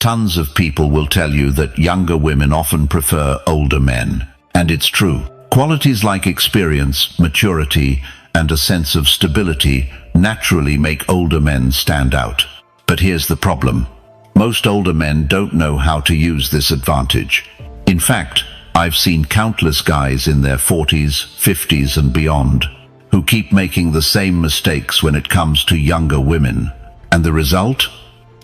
Tons of people will tell you that younger women often prefer older men. And it's true. Qualities like experience, maturity, and a sense of stability naturally make older men stand out. But here's the problem. Most older men don't know how to use this advantage. In fact, I've seen countless guys in their 40s, 50s, and beyond who keep making the same mistakes when it comes to younger women. And the result?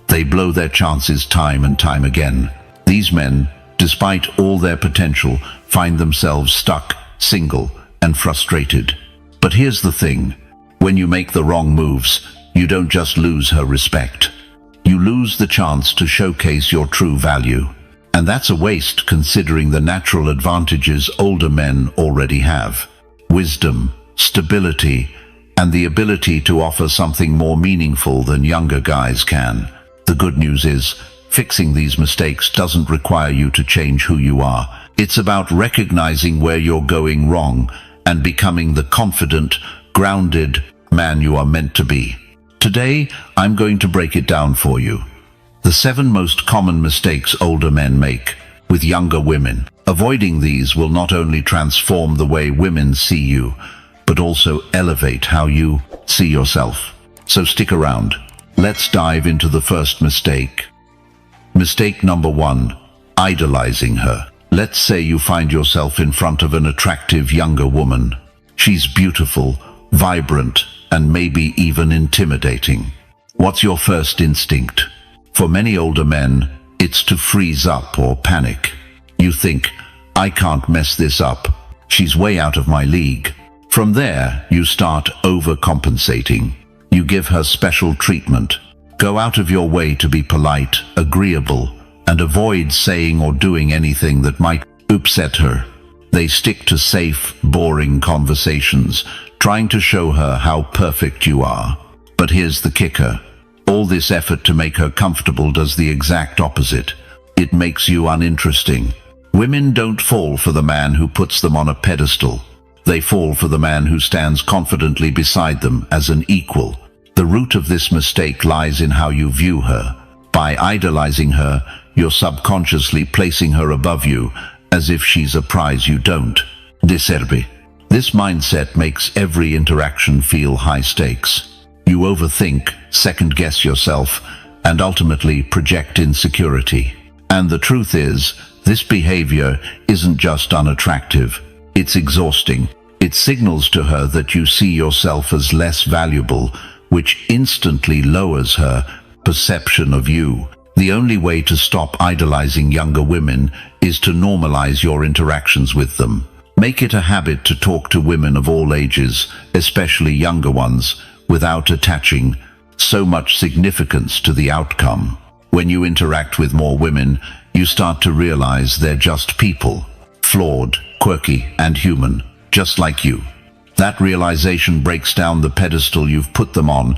They blow their chances time and time again. These men, despite all their potential, find themselves stuck, single, and frustrated. But here's the thing. When you make the wrong moves, you don't just lose her respect. You lose the chance to showcase your true value. And that's a waste considering the natural advantages older men already have. Wisdom, stability, and the ability to offer something more meaningful than younger guys can. The good news is, fixing these mistakes doesn't require you to change who you are. It's about recognizing where you're going wrong and becoming the confident, grounded man you are meant to be. Today, I'm going to break it down for you. The 7 most common mistakes older men make with younger women. Avoiding these will not only transform the way women see you, but also elevate how you see yourself. So stick around. Let's dive into the first mistake. Mistake number 1, idolizing her. Let's say you find yourself in front of an attractive younger woman. She's beautiful, vibrant, and maybe even intimidating. What's your first instinct? For many older men, it's to freeze up or panic. You think, I can't mess this up. She's way out of my league. From there, you start overcompensating. You give her special treatment. Go out of your way to be polite, agreeable, and avoid saying or doing anything that might upset her. They stick to safe, boring conversations, trying to show her how perfect you are. But here's the kicker. All this effort to make her comfortable does the exact opposite. It makes you uninteresting. Women don't fall for the man who puts them on a pedestal. They fall for the man who stands confidently beside them as an equal. The root of this mistake lies in how you view her. By idolizing her, you're subconsciously placing her above you, as if she's a prize you don't deserve. This mindset makes every interaction feel high stakes. You overthink, second-guess yourself, and ultimately project insecurity. And the truth is, this behavior isn't just unattractive, it's exhausting. It signals to her that you see yourself as less valuable, which instantly lowers her perception of you. The only way to stop idolizing younger women is to normalize your interactions with them. Make it a habit to talk to women of all ages, especially younger ones, without attaching so much significance to the outcome. When you interact with more women, you start to realize they're just people, flawed, quirky, and human, just like you. That realization breaks down the pedestal you've put them on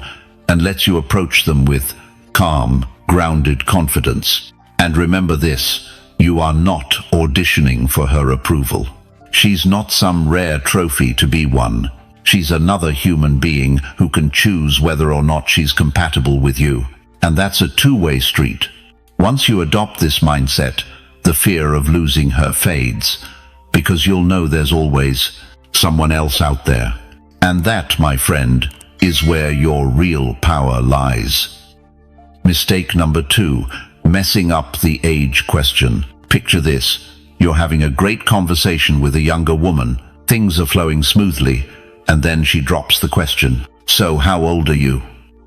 and lets you approach them with calm, grounded confidence. And remember this, you are not auditioning for her approval. She's not some rare trophy to be won. She's another human being who can choose whether or not she's compatible with you. And that's a two-way street. Once you adopt this mindset, the fear of losing her fades, because you'll know there's always someone else out there. And that, my friend, is where your real power lies. Mistake number 2, messing up the age question. Picture this. You're having a great conversation with a younger woman. Things are flowing smoothly, and then she drops the question. So how old are you?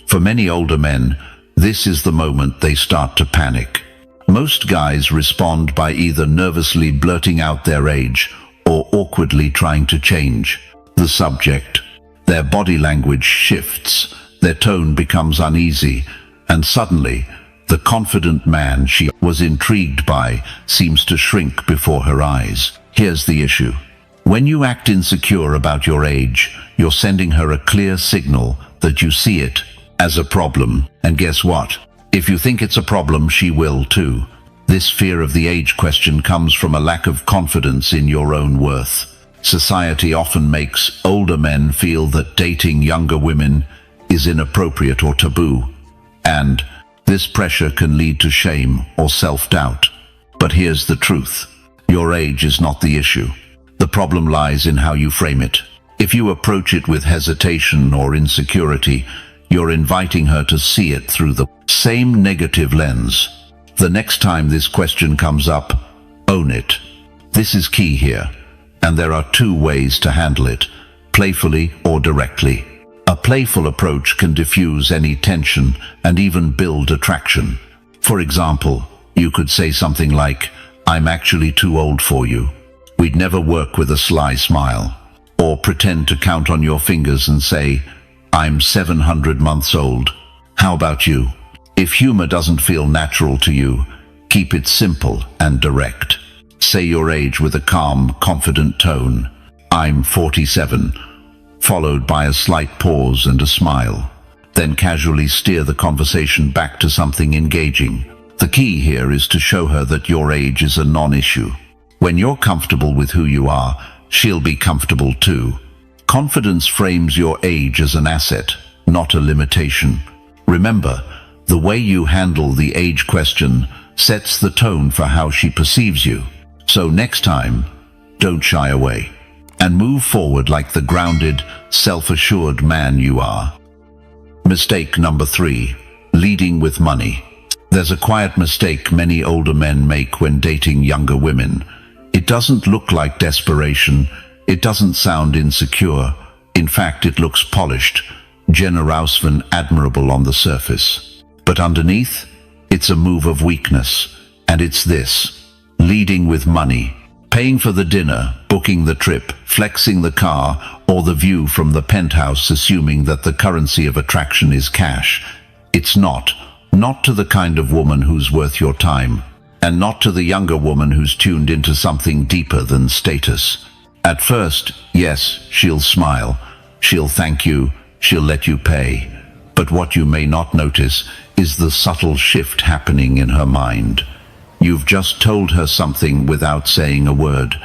For many older men, this is the moment they start to panic. Most guys respond by either nervously blurting out their age or awkwardly trying to change the subject. Their body language shifts, their tone becomes uneasy, and suddenly, the confident man she was intrigued by seems to shrink before her eyes. Here's the issue. When you act insecure about your age, you're sending her a clear signal that you see it as a problem. And guess what? If you think it's a problem, she will too. This fear of the age question comes from a lack of confidence in your own worth. Society often makes older men feel that dating younger women is inappropriate or taboo. And This pressure can lead to shame or self-doubt. But here's the truth. Your age is not the issue. The problem lies in how you frame it. If you approach it with hesitation or insecurity, you're inviting her to see it through the same negative lens. The next time this question comes up, own it. This is key here, and there are two ways to handle it, playfully or directly. A playful approach can diffuse any tension and even build attraction. For example, you could say something like, "I'm actually too old for you. We'd never work," with a sly smile. Or pretend to count on your fingers and say, "I'm 700 months old. How about you?" If humor doesn't feel natural to you, keep it simple and direct. Say your age with a calm, confident tone. "I'm 47, followed by a slight pause and a smile. Then casually steer the conversation back to something engaging. The key here is to show her that your age is a non-issue. When you're comfortable with who you are, she'll be comfortable too. Confidence frames your age as an asset, not a limitation. Remember, the way you handle the age question sets the tone for how she perceives you. So next time, don't shy away, and move forward like the grounded, self-assured man you are. Mistake number 3, leading with money. There's a quiet mistake many older men make when dating younger women. It doesn't look like desperation. It doesn't sound insecure. In fact, it looks polished, generous and admirable on the surface. But underneath, it's a move of weakness. And it's this: leading with money. Paying for the dinner, booking the trip, flexing the car, or the view from the penthouse, assuming that the currency of attraction is cash. It's not to the kind of woman who's worth your time, and not to the younger woman who's tuned into something deeper than status. At first, yes, she'll smile, she'll thank you, she'll let you pay. But what you may not notice is the subtle shift happening in her mind. You've just told her something without saying a word.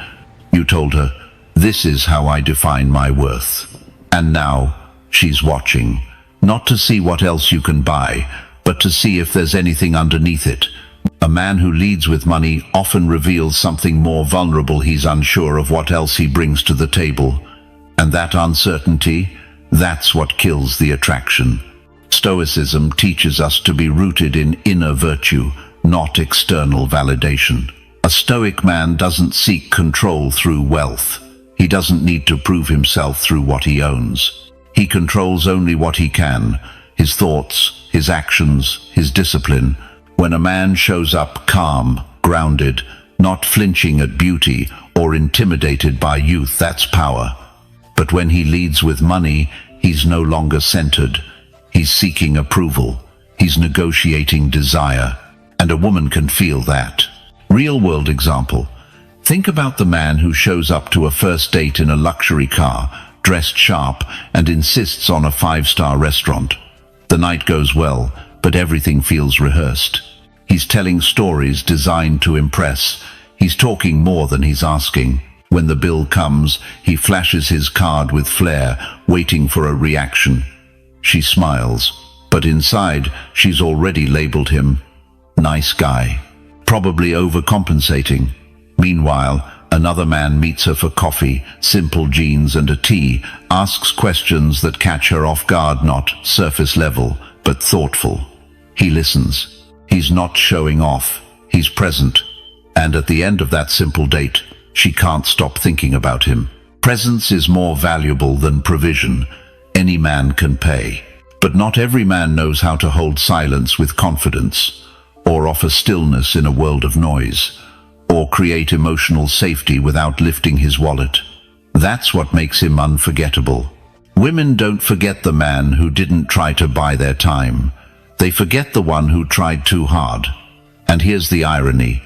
You told her, "This is how I define my worth." And now, she's watching, not to see what else you can buy, but to see if there's anything underneath it. A man who leads with money often reveals something more vulnerable. He's unsure of what else he brings to the table. And that uncertainty, that's what kills the attraction. Stoicism teaches us to be rooted in inner virtue, not external validation. A Stoic man doesn't seek control through wealth. He doesn't need to prove himself through what he owns. He controls only what he can: his thoughts, his actions, his discipline. When a man shows up calm, grounded, not flinching at beauty or intimidated by youth, that's power. But when he leads with money, he's no longer centered. He's seeking approval. He's negotiating desire. And a woman can feel that. Real-world example. Think about the man who shows up to a first date in a luxury car, dressed sharp, and insists on a 5-star restaurant. The night goes well, but everything feels rehearsed. He's telling stories designed to impress. He's talking more than he's asking. When the bill comes, he flashes his card with flair, waiting for a reaction. She smiles, but inside, she's already labeled him nice guy, probably overcompensating. Meanwhile, another man meets her for coffee, simple jeans and a tea, asks questions that catch her off guard, not surface level, but thoughtful. He listens. He's not showing off. He's present. And at the end of that simple date, she can't stop thinking about him. Presence is more valuable than provision. Any man can pay. But not every man knows how to hold silence with confidence, or offer stillness in a world of noise, or create emotional safety without lifting his wallet. That's what makes him unforgettable. Women don't forget the man who didn't try to buy their time. They forget the one who tried too hard. And here's the irony.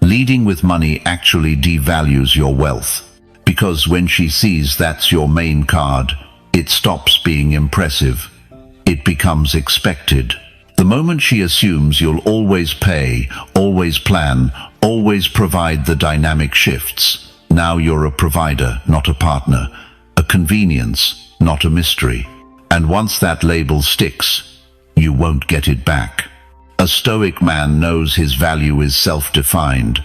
Leading with money actually devalues your wealth. Because when she sees that's your main card, it stops being impressive. It becomes expected. The moment she assumes you'll always pay, always plan, always provide, the dynamic shifts. Now you're a provider, not a partner. A convenience, not a mystery. And once that label sticks, you won't get it back. A Stoic man knows his value is self-defined.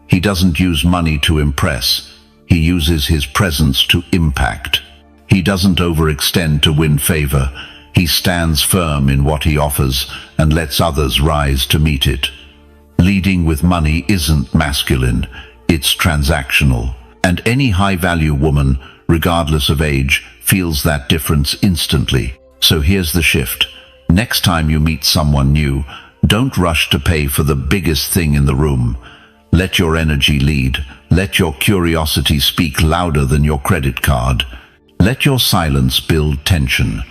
He doesn't use money to impress. He uses his presence to impact. He doesn't overextend to win favor. He stands firm in what he offers and lets others rise to meet it. Leading with money isn't masculine, it's transactional. And any high-value woman, regardless of age, feels that difference instantly. So here's the shift. Next time you meet someone new, don't rush to pay for the biggest thing in the room. Let your energy lead. Let your curiosity speak louder than your credit card. Let your silence build tension.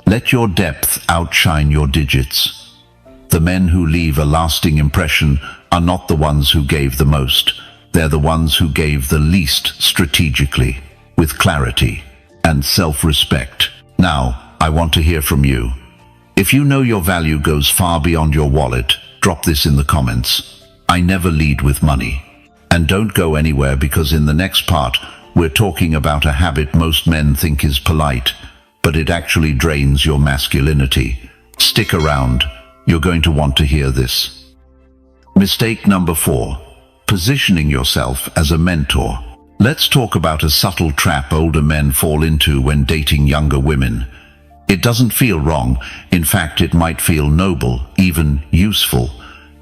Let your depth outshine your digits. The men who leave a lasting impression are not the ones who gave the most. They're the ones who gave the least strategically, with clarity and self-respect. Now, I want to hear from you. If you know your value goes far beyond your wallet, drop this in the comments. I never lead with money. And don't go anywhere, because in the next part, we're talking about a habit most men think is polite, but it actually drains your masculinity. Stick around. You're going to want to hear this. Mistake number 4. Positioning yourself as a mentor. Let's talk about a subtle trap older men fall into when dating younger women. It doesn't feel wrong. In fact, it might feel noble, even useful.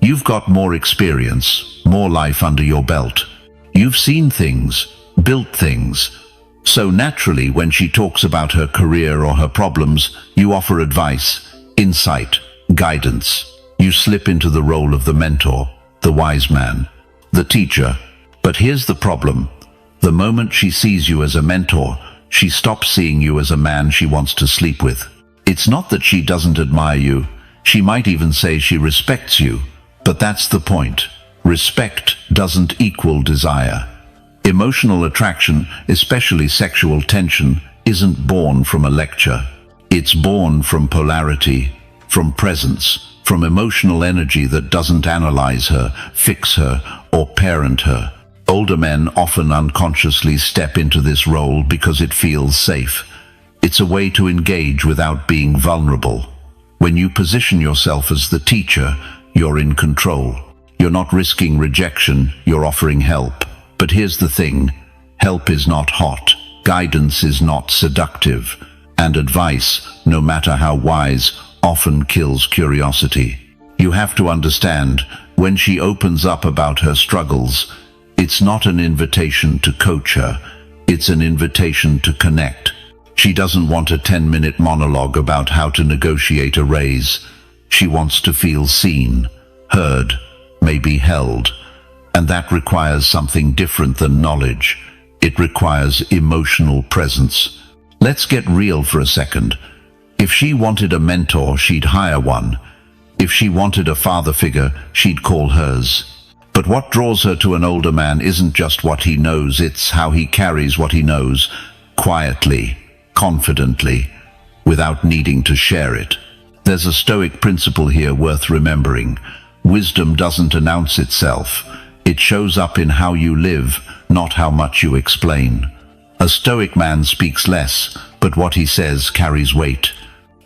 You've got more experience, more life under your belt. You've seen things, built things. So naturally, when she talks about her career or her problems, you offer advice, insight, guidance. You slip into the role of the mentor, the wise man, the teacher. But here's the problem. The moment she sees you as a mentor, she stops seeing you as a man she wants to sleep with. It's not that she doesn't admire you. She might even say she respects you. But that's the point. Respect doesn't equal desire. Emotional attraction, especially sexual tension, isn't born from a lecture. It's born from polarity, from presence, from emotional energy that doesn't analyze her, fix her, or parent her. Older men often unconsciously step into this role because it feels safe. It's a way to engage without being vulnerable. When you position yourself as the teacher, you're in control. You're not risking rejection, you're offering help. But here's the thing, help is not hot, guidance is not seductive, and advice, no matter how wise, often kills curiosity. You have to understand, when she opens up about her struggles, it's not an invitation to coach her, it's an invitation to connect. She doesn't want a 10-minute monologue about how to negotiate a raise. She wants to feel seen, heard, maybe held. And that requires something different than knowledge. It requires emotional presence. Let's get real for a second. If she wanted a mentor, she'd hire one. If she wanted a father figure, she'd call hers. But what draws her to an older man isn't just what he knows, it's how he carries what he knows, quietly, confidently, without needing to share it. There's a Stoic principle here worth remembering. Wisdom doesn't announce itself. It shows up in how you live, not how much you explain. A Stoic man speaks less, but what he says carries weight.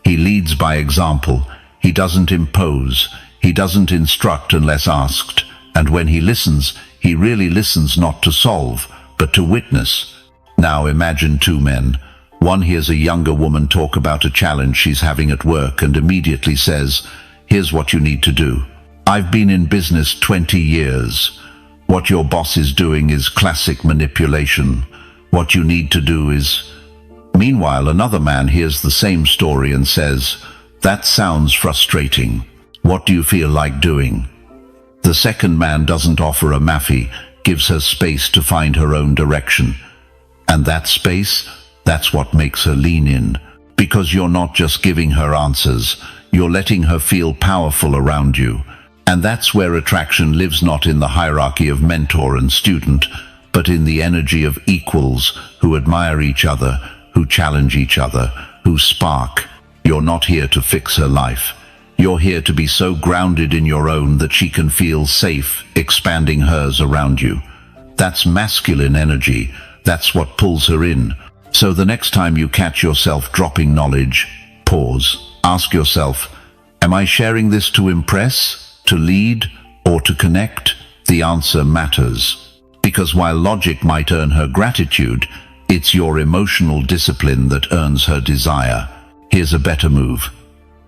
He leads by example. He doesn't impose. He doesn't instruct unless asked. And when he listens, he really listens not to solve, but to witness. Now imagine two men. One hears a younger woman talk about a challenge she's having at work and immediately says, "Here's what you need to do. I've been in business 20 years. What your boss is doing is classic manipulation. What you need to do is..." Meanwhile, another man hears the same story and says, "That sounds frustrating. What do you feel like doing?" The second man doesn't offer a maffy, gives her space to find her own direction. And that space, that's what makes her lean in. Because you're not just giving her answers, you're letting her feel powerful around you. And that's where attraction lives, not in the hierarchy of mentor and student, but in the energy of equals who admire each other, who challenge each other, who spark. You're not here to fix her life. You're here to be so grounded in your own that she can feel safe expanding hers around you. That's masculine energy. That's what pulls her in. So the next time you catch yourself dropping knowledge, pause. Ask yourself, Am I sharing this to impress, to lead, or to connect? The answer matters. Because while logic might earn her gratitude, it's your emotional discipline that earns her desire. Here's a better move.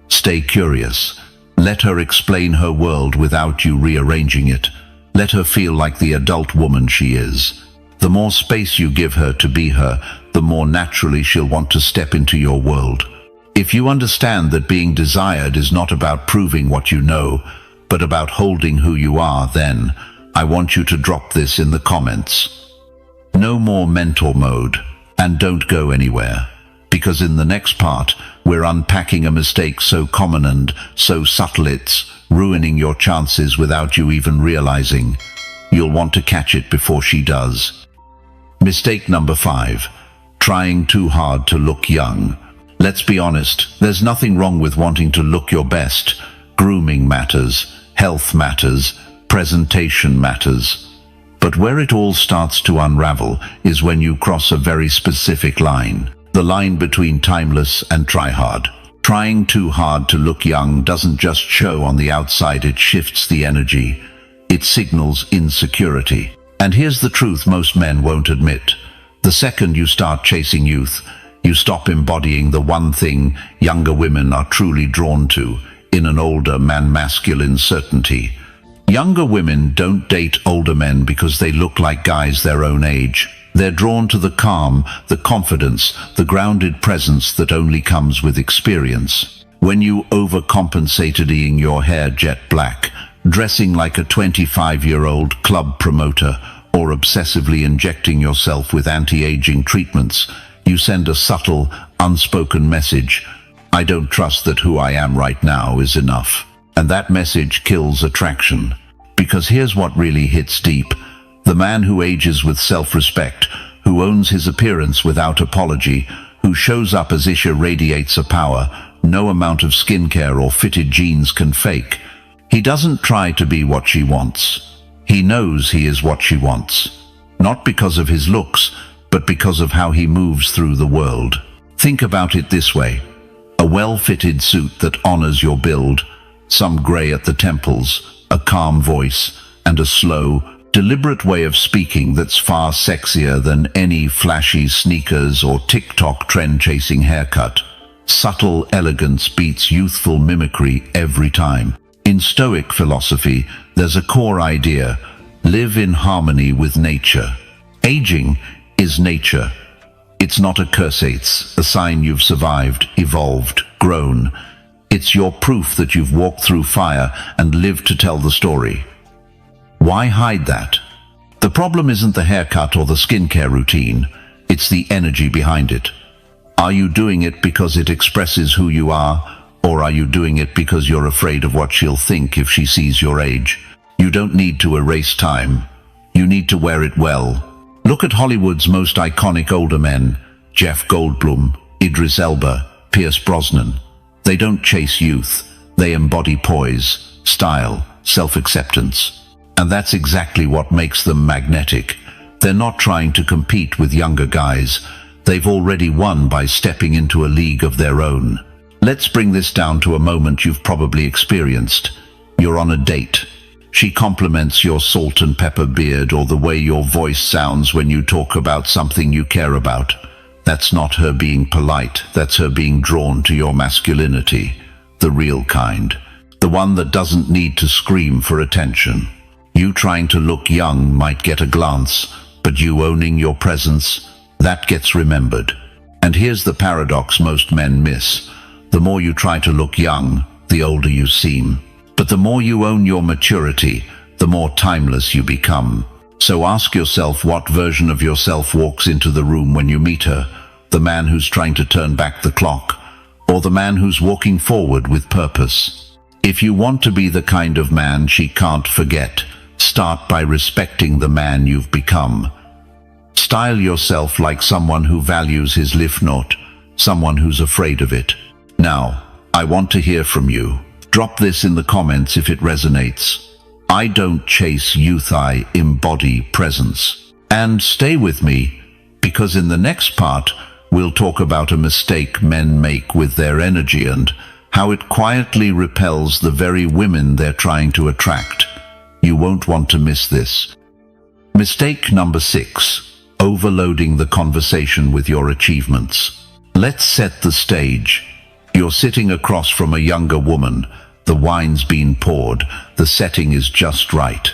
Stay curious. Let her explain her world without you rearranging it. Let her feel like the adult woman she is. The more space you give her to be her, the more naturally she'll want to step into your world. If you understand that being desired is not about proving what you know, but about holding who you are, then I want you to drop this in the comments. No more mentor mode, and don't go anywhere. Because in the next part, we're unpacking a mistake so common and so subtle it's ruining your chances without you even realizing. You'll want to catch it before she does. Mistake number 5. Trying too hard to look young. Let's be honest, there's nothing wrong with wanting to look your best. Grooming matters, health matters, presentation matters. But where it all starts to unravel is when you cross a very specific line. The line between timeless and try-hard. Trying too hard to look young doesn't just show on the outside, it shifts the energy. It signals insecurity. And here's the truth most men won't admit. The second you start chasing youth, you stop embodying the one thing younger women are truly drawn to in an older man, masculine certainty. Younger women don't date older men because they look like guys their own age. They're drawn to the calm, the confidence, the grounded presence that only comes with experience. When you overcompensated dyeing your hair jet black, dressing like a 25-year-old club promoter, or obsessively injecting yourself with anti-aging treatments, you send a subtle, unspoken message. I don't trust that who I am right now is enough. And that message kills attraction. Because here's what really hits deep. The man who ages with self-respect, who owns his appearance without apology, who shows up as Isha radiates a power no amount of skincare or fitted jeans can fake. He doesn't try to be what she wants. He knows he is what she wants. Not because of his looks, but because of how he moves through the world. Think about it this way. A well-fitted suit that honors your build, some gray at the temples, a calm voice, and a slow, deliberate way of speaking that's far sexier than any flashy sneakers or TikTok trend-chasing haircut. Subtle elegance beats youthful mimicry every time. In Stoic philosophy, there's a core idea: live in harmony with nature. Aging is nature. It's not a curse, it's a sign you've survived, evolved, grown. It's your proof that you've walked through fire and lived to tell the story. Why hide that? The problem isn't the haircut or the skincare routine, it's the energy behind it. Are you doing it because it expresses who you are, or are you doing it because you're afraid of what she'll think if she sees your age? You don't need to erase time. You need to wear it well. Look at Hollywood's most iconic older men, Jeff Goldblum, Idris Elba, Pierce Brosnan. They don't chase youth. They embody poise, style, self-acceptance. And that's exactly what makes them magnetic. They're not trying to compete with younger guys. They've already won by stepping into a league of their own. Let's bring this down to a moment you've probably experienced. You're on a date. She compliments your salt and pepper beard or the way your voice sounds when you talk about something you care about. That's not her being polite. That's her being drawn to your masculinity. The real kind. The one that doesn't need to scream for attention. You trying to look young might get a glance, but you owning your presence, that gets remembered. And here's the paradox most men miss. The more you try to look young, the older you seem. But the more you own your maturity, the more timeless you become. So ask yourself what version of yourself walks into the room when you meet her. The man who's trying to turn back the clock, or the man who's walking forward with purpose. If you want to be the kind of man she can't forget, start by respecting the man you've become. Style yourself like someone who values his life, not someone who's afraid of it. Now, I want to hear from you. Drop this in the comments if it resonates. I don't chase youth, I embody presence. And stay with me, because in the next part, we'll talk about a mistake men make with their energy and how it quietly repels the very women they're trying to attract. You won't want to miss this. Mistake number 6. Overloading the conversation with your achievements. Let's set the stage. You're sitting across from a younger woman. The wine's been poured. The setting is just right.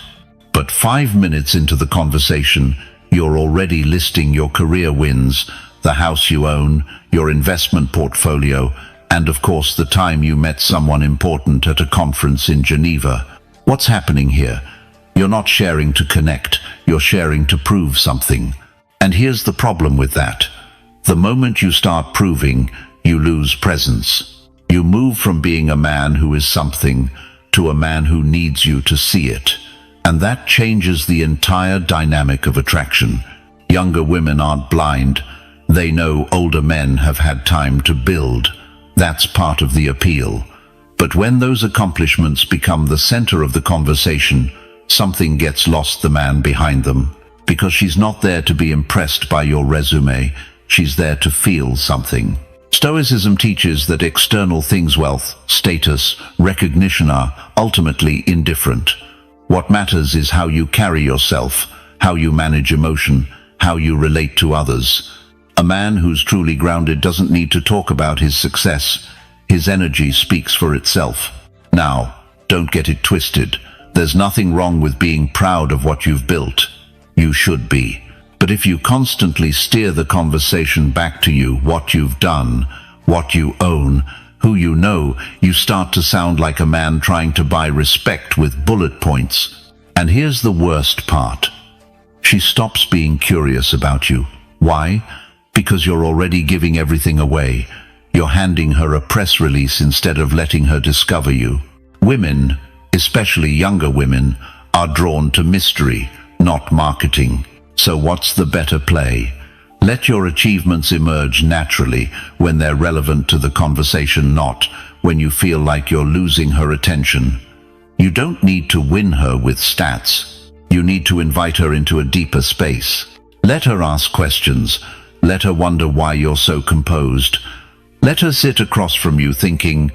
But 5 minutes into the conversation, you're already listing your career wins, the house you own, your investment portfolio, and of course the time you met someone important at a conference in Geneva. What's happening here? You're not sharing to connect, you're sharing to prove something. And here's the problem with that. The moment you start proving, you lose presence. You move from being a man who is something to a man who needs you to see it. And that changes the entire dynamic of attraction. Younger women aren't blind. They know older men have had time to build. That's part of the appeal. But when those accomplishments become the center of the conversation, something gets lost the man behind them. Because she's not there to be impressed by your resume, she's there to feel something. Stoicism teaches that external things, wealth, status, recognition, are ultimately indifferent. What matters is how you carry yourself, how you manage emotion, how you relate to others. A man who's truly grounded doesn't need to talk about his success. His energy speaks for itself. Now, don't get it twisted. There's nothing wrong with being proud of what you've built. You should be. But if you constantly steer the conversation back to you, what you've done, what you own, who you know, you start to sound like a man trying to buy respect with bullet points. And here's the worst part. She stops being curious about you. Why? Because you're already giving everything away. You're handing her a press release instead of letting her discover you. Women, especially younger women, are drawn to mystery, not marketing. So what's the better play? Let your achievements emerge naturally when they're relevant to the conversation, not when you feel like you're losing her attention. You don't need to win her with stats. You need to invite her into a deeper space. Let her ask questions. Let her wonder why you're so composed. Let her sit across from you thinking,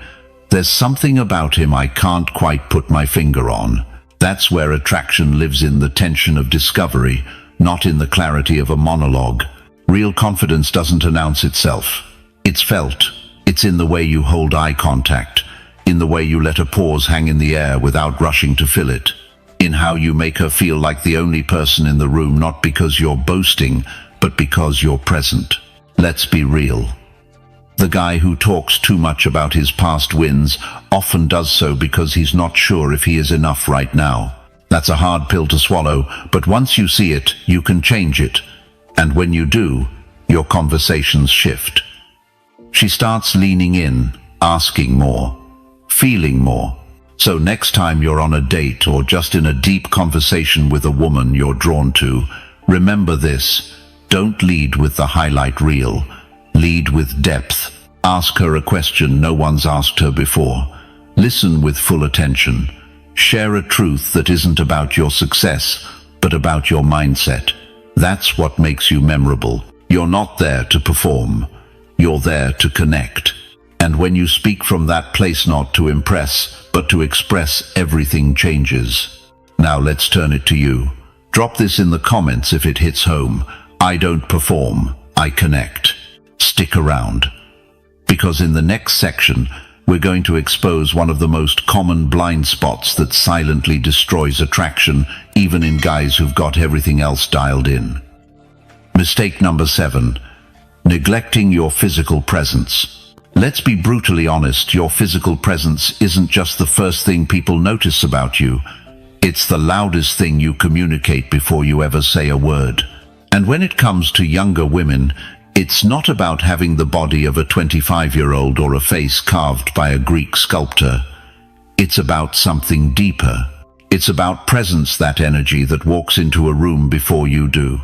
there's something about him I can't quite put my finger on. That's where attraction lives, in the tension of discovery, not in the clarity of a monologue. Real confidence doesn't announce itself. It's felt. It's in the way you hold eye contact, in the way you let a pause hang in the air without rushing to fill it, in how you make her feel like the only person in the room, not because you're boasting, but because you're present. Let's be real. The guy who talks too much about his past wins often does so because he's not sure if he is enough right now. That's a hard pill to swallow, but once you see it, you can change it. And when you do, your conversations shift. She starts leaning in, asking more, feeling more. So next time you're on a date or just in a deep conversation with a woman you're drawn to, remember this: don't lead with the highlight reel. Lead with depth. Ask her a question no one's asked her before. Listen with full attention. Share a truth that isn't about your success, but about your mindset. That's what makes you memorable. You're not there to perform. You're there to connect. And when you speak from that place, not to impress, but to express, everything changes. Now let's turn it to you. Drop this in the comments if it hits home. I don't perform, I connect. Stick around. Because in the next section, we're going to expose one of the most common blind spots that silently destroys attraction, even in guys who've got everything else dialed in. Mistake number 7. Neglecting your physical presence. Let's be brutally honest, your physical presence isn't just the first thing people notice about you. It's the loudest thing you communicate before you ever say a word. And when it comes to younger women, it's not about having the body of a 25-year-old or a face carved by a Greek sculptor. It's about something deeper. It's about presence, that energy that walks into a room before you do.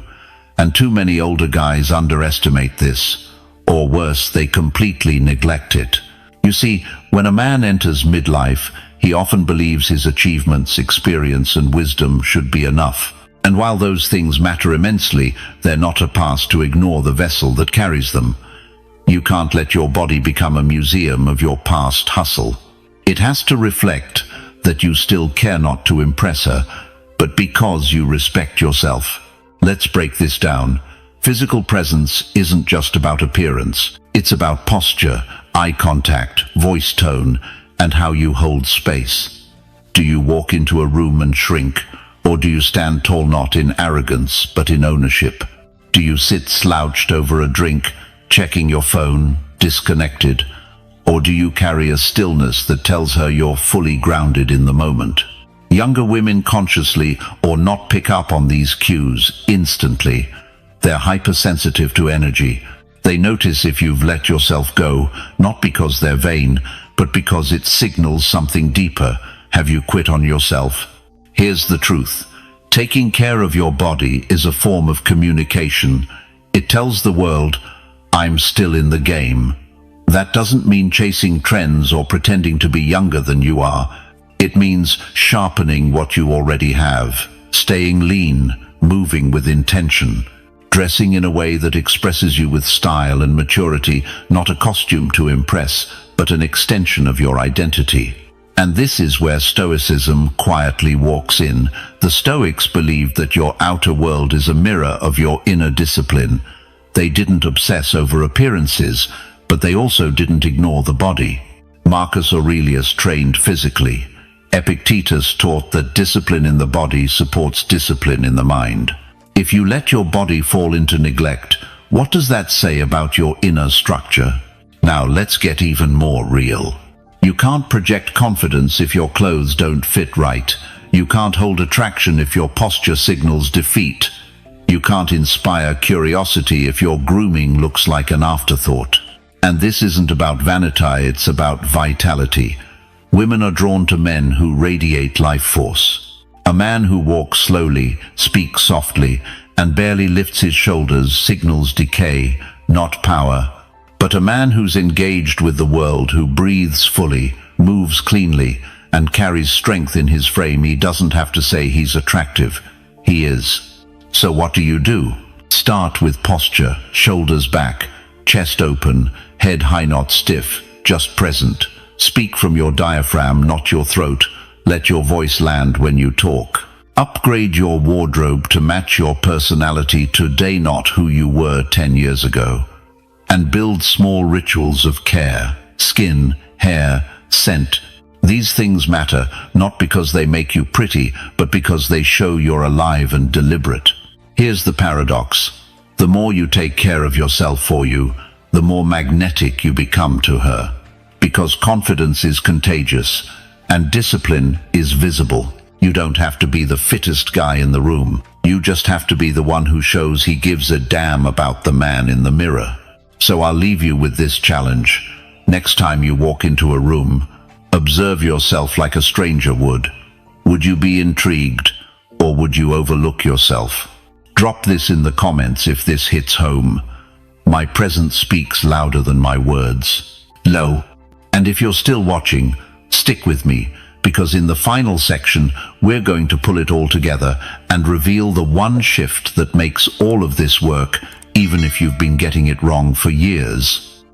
And too many older guys underestimate this. Or worse, they completely neglect it. You see, when a man enters midlife, he often believes his achievements, experience, and wisdom should be enough. And while those things matter immensely, they're not a pass to ignore the vessel that carries them. You can't let your body become a museum of your past hustle. It has to reflect that you still care not to impress her, but because you respect yourself. Let's break this down. Physical presence isn't just about appearance. It's about posture, eye contact, voice tone, and how you hold space. Do you walk into a room and shrink, or do you stand tall not in arrogance but in ownership? Do you sit slouched over a drink, checking your phone, disconnected? Or do you carry a stillness that tells her you're fully grounded in the moment? Younger women consciously or not pick up on these cues instantly. They're hypersensitive to energy. They notice if you've let yourself go, not because they're vain, but because it signals something deeper. Have you quit on yourself? Here's the truth. Taking care of your body is a form of communication. It tells the world, I'm still in the game. That doesn't mean chasing trends or pretending to be younger than you are. It means sharpening what you already have, staying lean, moving with intention, dressing in a way that expresses you with style and maturity, not a costume to impress, but an extension of your identity. And this is where Stoicism quietly walks in. The Stoics believed that your outer world is a mirror of your inner discipline. They didn't obsess over appearances, but they also didn't ignore the body. Marcus Aurelius trained physically. Epictetus taught that discipline in the body supports discipline in the mind. If you let your body fall into neglect, what does that say about your inner structure? Now let's get even more real. You can't project confidence if your clothes don't fit right. You can't hold attraction if your posture signals defeat. You can't inspire curiosity if your grooming looks like an afterthought. And this isn't about vanity, it's about vitality. Women are drawn to men who radiate life force. A man who walks slowly, speaks softly, and barely lifts his shoulders signals decay, not power. But a man who's engaged with the world, who breathes fully, moves cleanly, and carries strength in his frame, he doesn't have to say he's attractive. He is. So what do? Start with posture, shoulders back, chest open, head high not stiff, just present. Speak from your diaphragm, not your throat. Let your voice land when you talk. Upgrade your wardrobe to match your personality today, not who you were 10 years ago. And build small rituals of care, skin, hair, scent. These things matter, not because they make you pretty, but because they show you're alive and deliberate. Here's the paradox. The more you take care of yourself for you, the more magnetic you become to her. Because confidence is contagious, and discipline is visible. You don't have to be the fittest guy in the room. You just have to be the one who shows he gives a damn about the man in the mirror. So I'll leave you with this challenge. Next time you walk into a room, observe yourself like a stranger would. Would you be intrigued, or would you overlook yourself? Drop this in the comments if this hits home. My presence speaks louder than my words. And if you're still watching, stick with me, because in the final section, we're going to pull it all together and reveal the one shift that makes all of this work, even if you've been getting it wrong for years.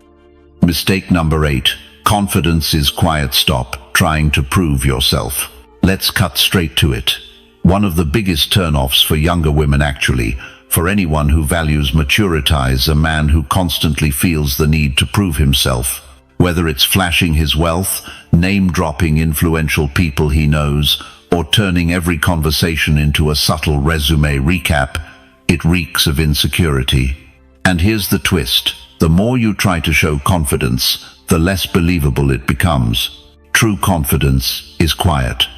Mistake number 8. Confidence is quiet. Stop trying to prove yourself. Let's cut straight to it. One of the biggest turnoffs for younger women, actually, for anyone who values maturity, is a man who constantly feels the need to prove himself. Whether it's flashing his wealth, name-dropping influential people he knows, or turning every conversation into a subtle resume recap, it reeks of insecurity. And here's the twist. The more you try to show confidence, the less believable it becomes. True confidence is quiet.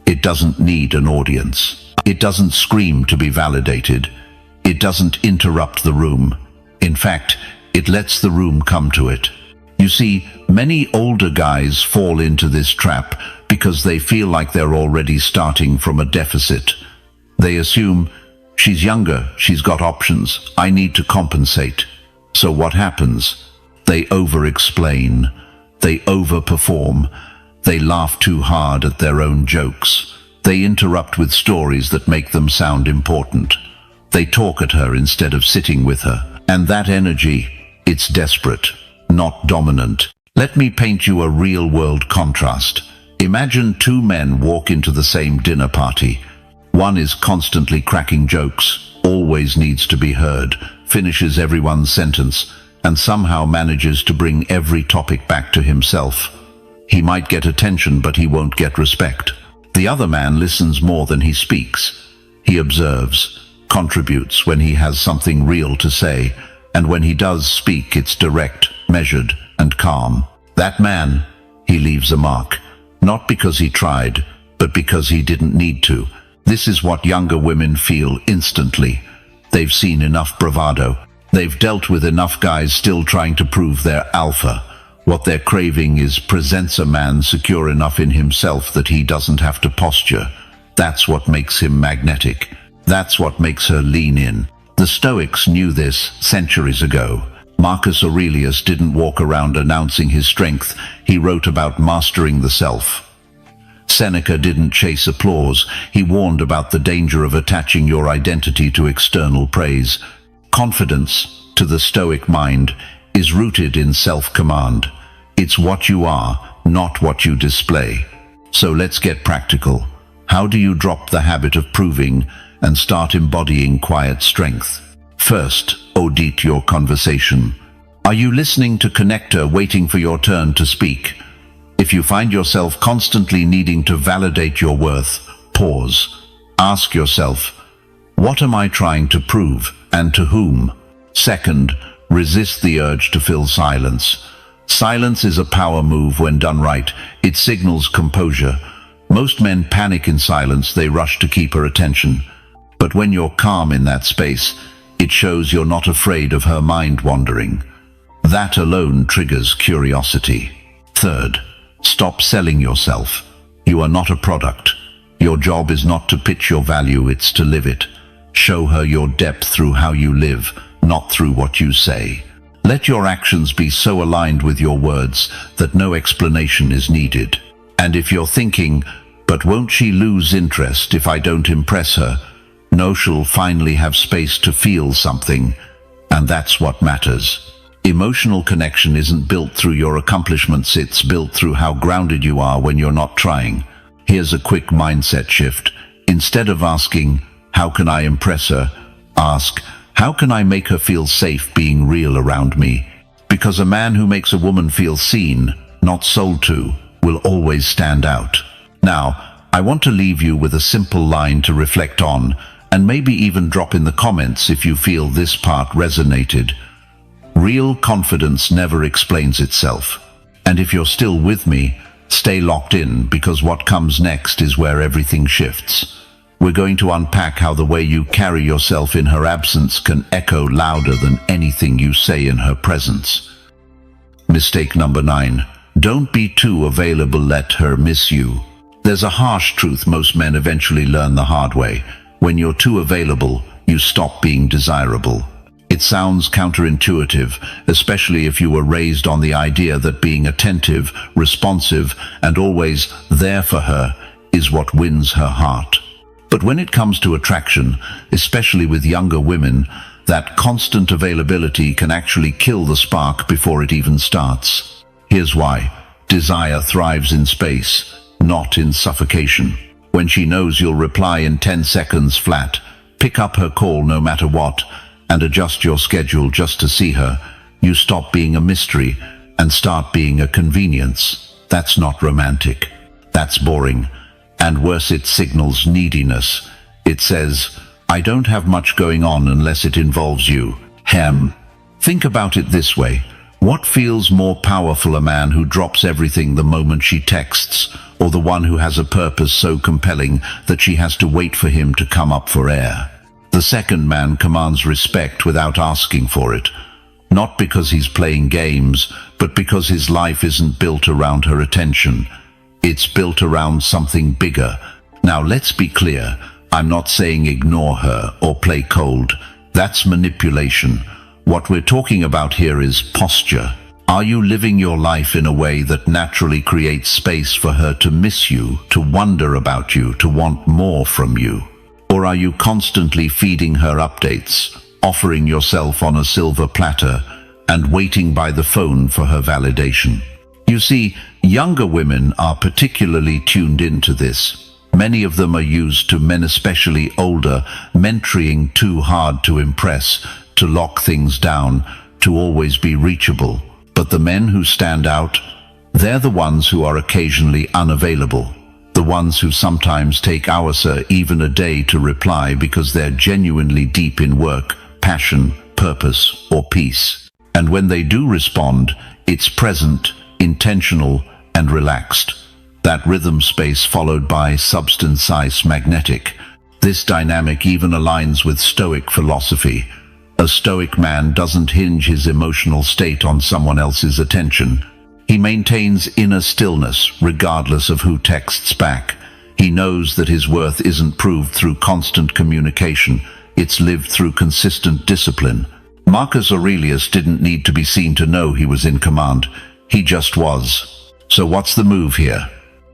It doesn't need an audience. It doesn't scream to be validated. It doesn't interrupt the room. In fact, it lets the room come to it. You see, many older guys fall into this trap because they feel like they're already starting from a deficit. They assume, she's younger, she's got options, I need to compensate. So what happens? They over-explain, they over-perform, they laugh too hard at their own jokes, they interrupt with stories that make them sound important. They talk at her instead of sitting with her. And that energy, It's desperate, not dominant. Let me paint you a real-world contrast. Imagine two men walk into the same dinner party. One is constantly cracking jokes, always needs to be heard, finishes everyone's sentence, and somehow manages to bring every topic back to himself. He might get attention, but he won't get respect. The other man listens more than he speaks. He observes, contributes when he has something real to say, and when he does speak, it's direct, measured, and calm. That man, he leaves a mark, not because he tried, but because he didn't need to. This is what younger women feel instantly. They've seen enough bravado. They've dealt with enough guys still trying to prove they're alpha. What they're craving presents a man secure enough in himself that he doesn't have to posture. That's what makes him magnetic. That's what makes her lean in. The Stoics knew this centuries ago. Marcus Aurelius didn't walk around announcing his strength. He wrote about mastering the self. Seneca didn't chase applause. He warned about the danger of attaching your identity to external praise. Confidence, to the Stoic mind, is rooted in self-command. It's what you are, not what you display. So let's get practical. How do you drop the habit of proving and start embodying quiet strength? First, audit your conversation. Are you listening to connector, waiting for your turn to speak? If you find yourself constantly needing to validate your worth, pause. Ask yourself, what am I trying to prove, and to whom? Second, resist the urge to fill silence. Silence is a power move when done right. It signals composure. Most men panic in silence. They rush to keep her attention. But when you're calm in that space, it shows you're not afraid of her mind wandering. That alone triggers curiosity. Third, stop selling yourself. You are not a product. Your job is not to pitch your value, it's to live it. Show her your depth through how you live, not through what you say. Let your actions be so aligned with your words that no explanation is needed. And if you're thinking, but won't she lose interest if I don't impress her? No, she'll finally have space to feel something, and that's what matters. Emotional connection isn't built through your accomplishments, it's built through how grounded you are when you're not trying. Here's a quick mindset shift. Instead of asking, how can I impress her? Ask, how can I make her feel safe being real around me? Because a man who makes a woman feel seen, not sold to, will always stand out. Now, I want to leave you with a simple line to reflect on, and maybe even drop in the comments if you feel this part resonated. Real confidence never explains itself. And if you're still with me, stay locked in, because what comes next is where everything shifts. We're going to unpack how the way you carry yourself in her absence can echo louder than anything you say in her presence. Mistake number 9. Don't be too available, let her miss you. There's a harsh truth most men eventually learn the hard way. When you're too available, you stop being desirable. It sounds counterintuitive, especially if you were raised on the idea that being attentive, responsive, and always there for her is what wins her heart. But when it comes to attraction, especially with younger women, that constant availability can actually kill the spark before it even starts. Here's why. Desire thrives in space, not in suffocation. When she knows you'll reply in 10 seconds flat, pick up her call no matter what, and adjust your schedule just to see her, you stop being a mystery and start being a convenience. That's not romantic. That's boring. And worse, it signals neediness. It says, I don't have much going on unless it involves you. Think about it this way. What feels more powerful, a man who drops everything the moment she texts, or the one who has a purpose so compelling that she has to wait for him to come up for air? The second man commands respect without asking for it. Not because he's playing games, but because his life isn't built around her attention. It's built around something bigger. Now let's be clear. I'm not saying ignore her or play cold. That's manipulation. What we're talking about here is posture. Are you living your life in a way that naturally creates space for her to miss you, to wonder about you, to want more from you? Or are you constantly feeding her updates, offering yourself on a silver platter, and waiting by the phone for her validation. You see, younger women are particularly tuned into this. Many of them are used to men, especially older, men trying too hard to impress, to lock things down, to always be reachable. But the men who stand out, they're the ones who are occasionally unavailable. The ones who sometimes take hours or even a day to reply because they're genuinely deep in work, passion, purpose, or peace. And when they do respond, it's present, intentional, and relaxed. That rhythm space followed by substance magnetic. This dynamic even aligns with Stoic philosophy. A Stoic man doesn't hinge his emotional state on someone else's attention. He maintains inner stillness regardless of who texts back. He knows that his worth isn't proved through constant communication. It's lived through consistent discipline. Marcus Aurelius didn't need to be seen to know he was in command. He just was. So what's the move here?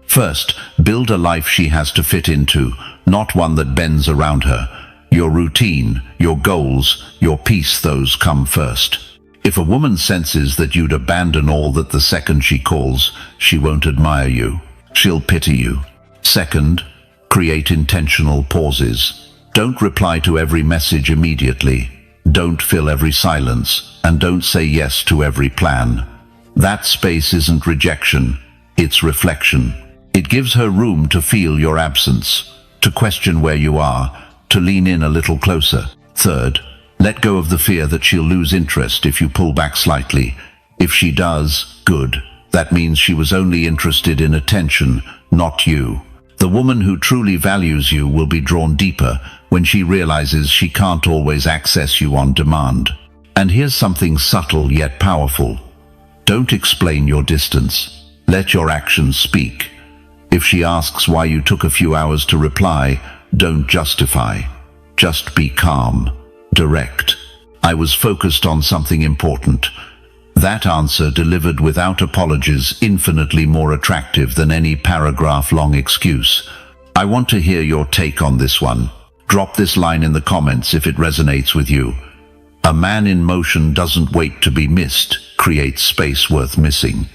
First, build a life she has to fit into, not one that bends around her. Your routine, your goals, your peace, those come first. If a woman senses that you'd abandon all that the second she calls, she won't admire you. She'll pity you. Second, create intentional pauses. Don't reply to every message immediately. Don't fill every silence, and don't say yes to every plan. That space isn't rejection, it's reflection. It gives her room to feel your absence, to question where you are, to lean in a little closer. Third, let go of the fear that she'll lose interest if you pull back slightly. If she does, good. That means she was only interested in attention, not you. The woman who truly values you will be drawn deeper when she realizes she can't always access you on demand. And here's something subtle yet powerful. Don't explain your distance. Let your actions speak. If she asks why you took a few hours to reply, don't justify. Just be calm, direct. I was focused on something important. That answer, delivered without apologies, infinitely more attractive than any paragraph-long excuse. I want to hear your take on this one. Drop this line in the comments if it resonates with you. A man in motion doesn't wait to be missed, creates space worth missing.